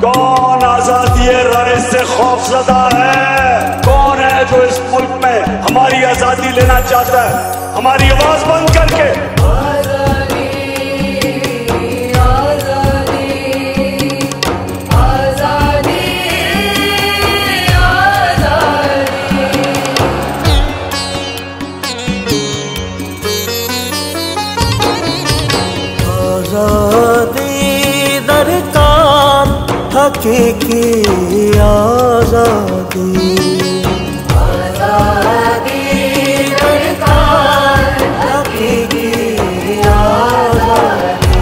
कौन आजादी राय से खौफजदा है? कौन है जो इस मुल्क में हमारी आजादी लेना चाहता है, हमारी आवाज बंद करके? आजादी दरकार, हकीकी आजादी, आजादी दरकार, हकीकी आजादी।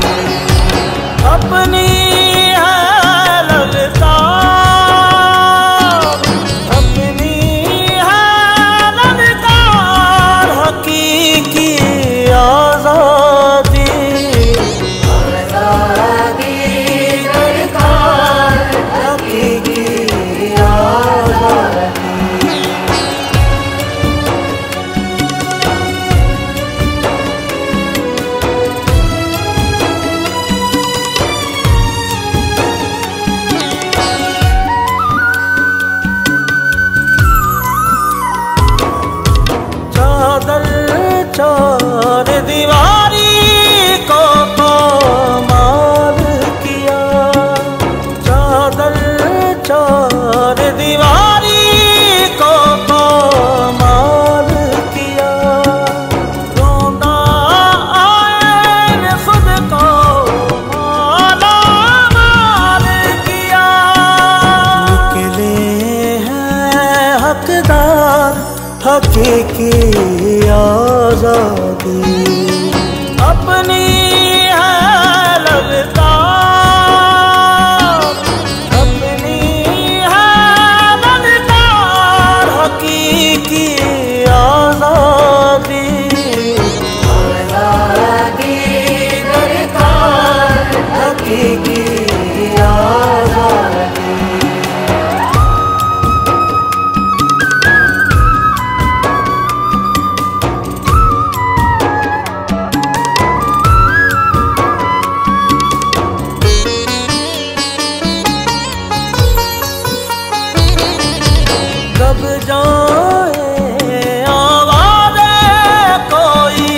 अपनी है ललकार, अपनी है ललकार, हकीकी आजादी, चार दीवारी को पामाल किया, चादर चार दीवारी को पामाल किया। रोंदा आए ने खुद को माला माल किया। निकले हैं हकदार, हकीकी आजादी, अपनी है ललकार, अपनी है ललकार, हकीकी आजादी, आजादी दरकार, हकीकी आजादी। दब जाए आवाज़े कोई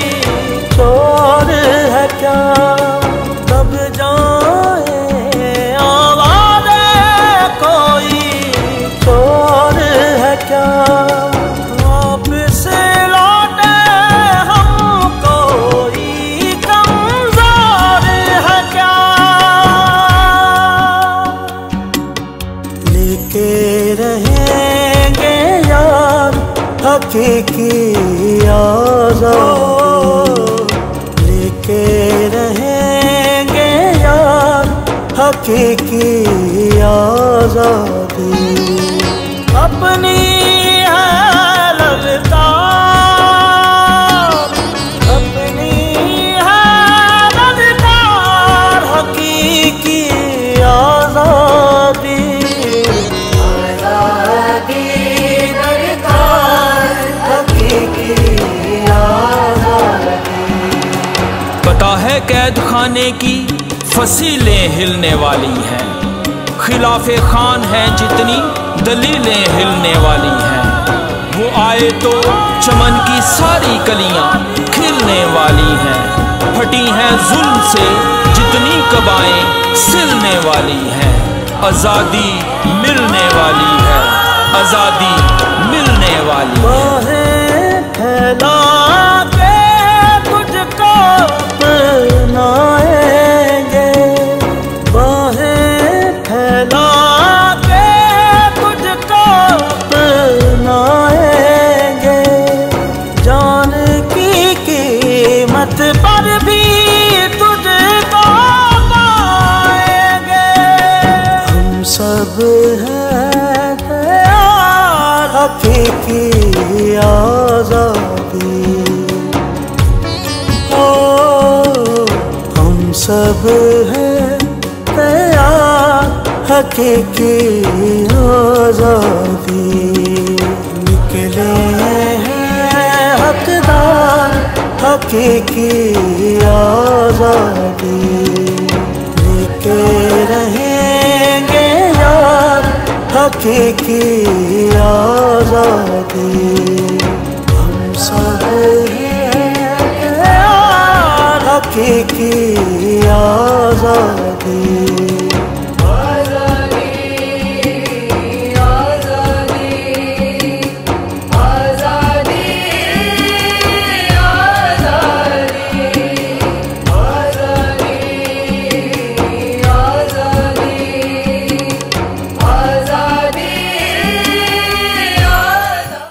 चोर है क्या, दब जाए आवाज़े कोई चोर है क्या। वापस लौटे हम कोई कमज़ोर है क्या। लेके रहेंगे यार हकीकी आजादी, लेके रहेंगे यार हकीकी आजादी। अपनी है ललकार, अपनी है ललकार, हकीकी आजादी, आजादी दरकार, हकीकी आजादी। पता है कैद खाने की फसीलें हिलने वाली हैं, खिलाफे खान हैं जितनी दलीलें हिलने वाली हैं। वो आए तो चमन की सारी कलियां खिलने वाली हैं, फटी हैं जुल्म से जितनी कबाएं सिलने वाली हैं। आजादी मिलने वाली है, आजादी मिलने वाली है। फैला के तुझको अपनाएंगे, बाहें फैला के तुझको अपनाएंगे। जान की कीमत पर भी तुझको पाएंगे। हम सब हैं तैयार हकीकी आजादी, ओ हम सब हैं तैयार हकीकी आजादी। निकले हैं हकदार हकीकी आजादी, लेके रहेंगे हकीकी आजादी। हम सब हैं हकीकी आजादी।